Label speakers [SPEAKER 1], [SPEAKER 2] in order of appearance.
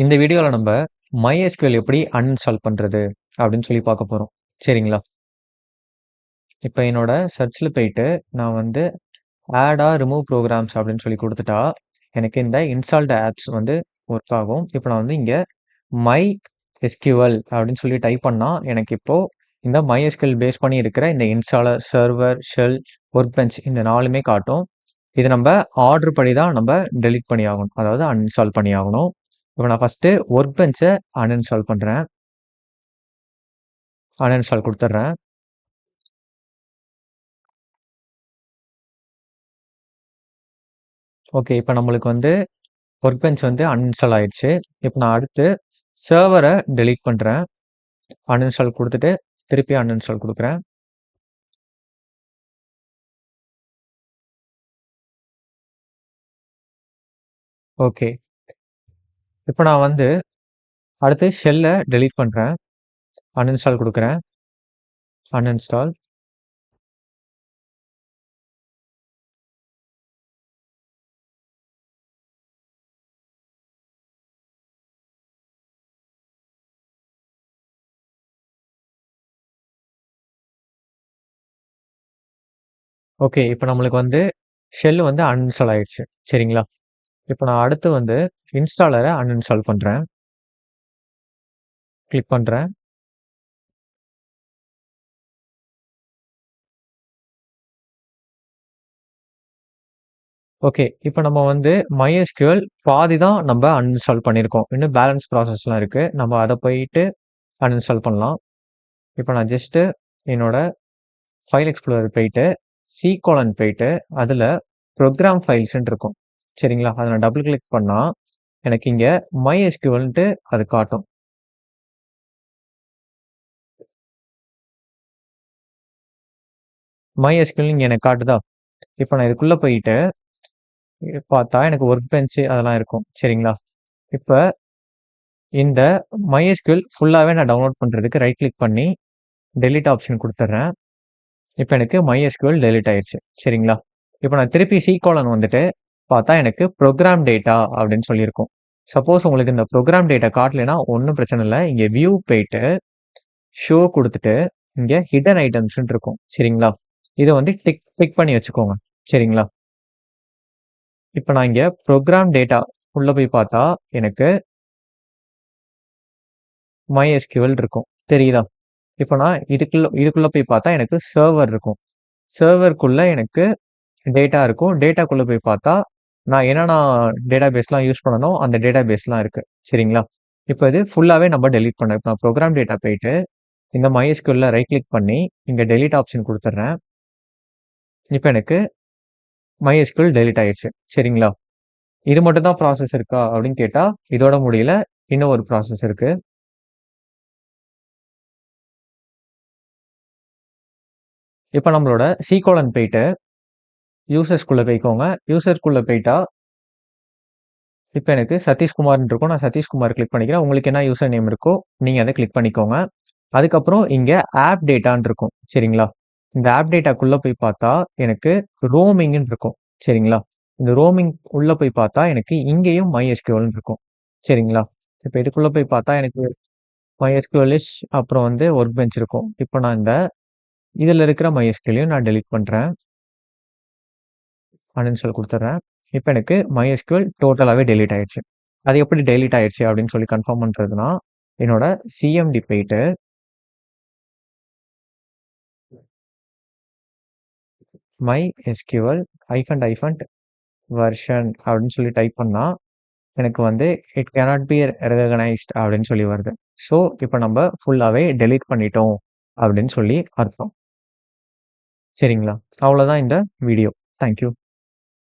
[SPEAKER 1] இந்த வீடியோல நம்ம MySQL எப்படி அன்இன்ஸ்டால் பண்றது அப்படின்னு சொல்லி பார்க்க போறோம். சரிங்களா? இப்ப என்னோட சர்ச்ல போயிட்டு நான் வந்து ஆட் ஆர் ரிமூவ் ப்ரோகிராம்ஸ் அப்படின்னு சொல்லி குடுத்துட்டா, எனக்கு இந்த இன்ஸ்டால்டு ஆப்ஸ் வந்து ஒர்க் ஆகும். இப்ப நான் வந்து இங்க MySQL அப்படின்னு சொல்லி டைப் பண்ணா, எனக்கு இப்போ இந்த MySQL பேஸ் பண்ணி இருக்கிற இந்த installer, server, shell, work bench இந்த 4மே காட்டும். இது நம்ம ஆர்டர் படி தான் நம்ம டெலீட் பண்ணி ஆகணும். அதாவது அன்இன்ஸ்டால் பண்ணி ஆகணும். இப்ப நான் ஃபர்ஸ்ட்டு ஒர்க் பெஞ்ச அன்இன்ஸ்டால் பண்றேன். அன்இன்ஸ்டால் குடுத்துடுறேன். ஓகே. இப்ப நம்மளுக்கு வந்து ஒர்க் பெஞ்ச் வந்து அன்இன்ஸ்டால் ஆயிடுச்சு. இப்ப நான் அடுத்து சர்வர டெலீட் பண்றேன். அன்இன்ஸ்டால் குடுத்துட்டு, திருப்பி அன்இன்ஸ்டால் குடுக்குறேன். ஓகே. இப்ப நான் வந்து அடுத்து ஷெல்ல டெலீட் பண்றேன். அன்இன்ஸ்டால் குடுக்குறேன். அன்இன்ஸ்டால். ஓகே. இப்ப நம்மளுக்கு வந்து ஷெல் வந்து அன்இன்ஸ்டால் ஆயிடுச்சு. சரிங்களா? இப்ப நான் அடுத்து வந்து இன்ஸ்டாலர அன்இன்ஸ்டால் பண்றேன். கிளிக் பண்றேன். ஓகே. இப்ப நம்ம வந்து MySQL பாதி தான் நம்ப அன்இன்ஸ்டால் பண்ணியிருக்கோம். இன்னும் பேலன்ஸ் ப்ராசஸ்லாம் இருக்கு. நம்ம அத போயிட்டு அன்இன்ஸ்டால் பண்ணலாம். இப்ப நான் ஜஸ்ட்டு என்னோட ஃபைல் எக்ஸ்ப்ளோரர் போயிட்டு, போயிட்டு, அதுல ப்ரோகிராம் ஃபைல்ஸ்ன்னு இருக்கும். சரிங்களா? அத நான் டபுள் கிளிக் பண்ணா, எனக்கு இங்க MySQLன்ட்டு அது காட்டும். MySQL இங்க எனக்கு காட்டுதா? இப்ப நான் இதுக்குள்ள போயிட்டு பார்த்தா எனக்கு ஒர்க் பெஞ்ச் அதெல்லாம் இருக்கும். சரிங்களா? இப்ப இந்த MySQL ஃபுல்லாவே நான் டவுன்லோட் பண்றதுக்கு ரைட் கிளிக் பண்ணி, டெலீட் ஆப்ஷன் குடுத்துடுறேன். இப்ப எனக்கு MySQL டெலீட் ஆயிருச்சு. சரிங்களா? இப்ப நான் திருப்பி வந்துட்டு பார்த்தா எனக்கு ப்ரோகிராம் டேட்டா அப்படின்னு சொல்லியிருக்கும். சப்போஸ் உங்களுக்கு இந்த ப்ரோகிராம் டேட்டா காட்டலைன்னா ஒண்ணும் பிரச்சனை இல்ல. இங்க வியூ போயிட்டு, ஷோ குடுத்துட்டு, இங்க ஹிடன் ஐட்டம்ஸ்ன்னு இருக்கும். சரிங்களா? இத வந்து டிக் பண்ணி வச்சுக்கோங்க. சரிங்களா? இப்ப நான் இங்க ப்ரோகிராம் டேட்டா உள்ள போய் பார்த்தா, எனக்கு MySQL இருக்கும். தெரியுதா? இப்ப நான் இதுக்குள்ள போய் பார்த்தா எனக்கு சர்வர் இருக்கும். சர்வர்க்குள்ள எனக்கு டேட்டா இருக்கும். டேட்டாக்குள்ள போய் பார்த்தா, நான் என்னென்ன டேட்டாபேஸ்லாம் யூஸ் பண்ணனோ, அந்த டேட்டாபேஸ்லாம் இருக்கு. சரிங்களா? இப்ப இது ஃபுல்லாவே நம்ம டெலீட் பண்ணேன். இப்ப நான் ப்ரோகிராம் டேட்டா போயிட்டு, இந்த MySQLல ரைட் கிளிக் பண்ணி, இங்க டெலீட் ஆப்ஷன் குடுத்துடுறேன். இப்ப எனக்கு MySQL டெலீட் ஆயிருச்சு. சரிங்களா? இது மட்டும் தான் ப்ராசஸ் இருக்கா? அப்படின்னு கேட்டா, இதோட முடியல. இன்னும் ஒரு ப்ராசஸ் இருக்கு. இப்ப நம்மளோட போயிட்டு, யூசர்ஸ்குள்ள போய்க்கோங்க. யூசர்க்குள்ள போயிட்டா, இப்ப எனக்கு சதீஷ்குமார்ன்னு இருக்கும். நான் சதீஷ்குமார் கிளிக் பண்ணிக்கிறேன். உங்களுக்கு என்ன யூசர் நேம் இருக்கோ, நீங்க அத கிளிக் பண்ணிக்கோங்க. அதுக்கப்புறம் இங்க ஆப் டேட்டான்னு இருக்கும். சரிங்களா? இந்த ஆப் டேட்டாக்குள்ள போய் பார்த்தா, எனக்கு ரோமிங்ன்னு இருக்கும். சரிங்களா? இந்த ரோமிங் உள்ள போய் பார்த்தா, எனக்கு இங்கேயும் MySQLன்னு இருக்கும். சரிங்களா? இப்ப இதுக்குள்ள போய் பார்த்தா, எனக்கு MySQLish அப்புறம் வந்து ஒர்க் பெஞ்ச் இருக்கும். இப்ப நான் இதுல இருக்கிற MySQLையும் நான் டெலீட் பண்றேன். அன்இன்ஸ்டால் குடுத்துடுறேன். இப்ப எனக்கு MySQL டோட்டலாவே டெலீட் ஆயிருச்சு. அது எப்படி டெலீட் ஆயிருச்சு அப்படின்னு சொல்லி கன்ஃபார்ம் பண்றதுன்னா, என்னோட சிஎம்டி போயிட்டு MySQL ஹைஃபன் வெர்ஷன் அப்படின்னு சொல்லி டைப் பண்ணா, எனக்கு வந்து இட் கேனாட் பி ரெகக்னைஸ்ட் அப்படின்னு சொல்லி வருது. ஸோ, இப்ப நம்ம ஃபுல்லாவே டெலீட் பண்ணிட்டோம் அப்படின்னு சொல்லி அர்த்தம். சரிங்களா? அவ்வளோதான் இந்த வீடியோ. Thank you.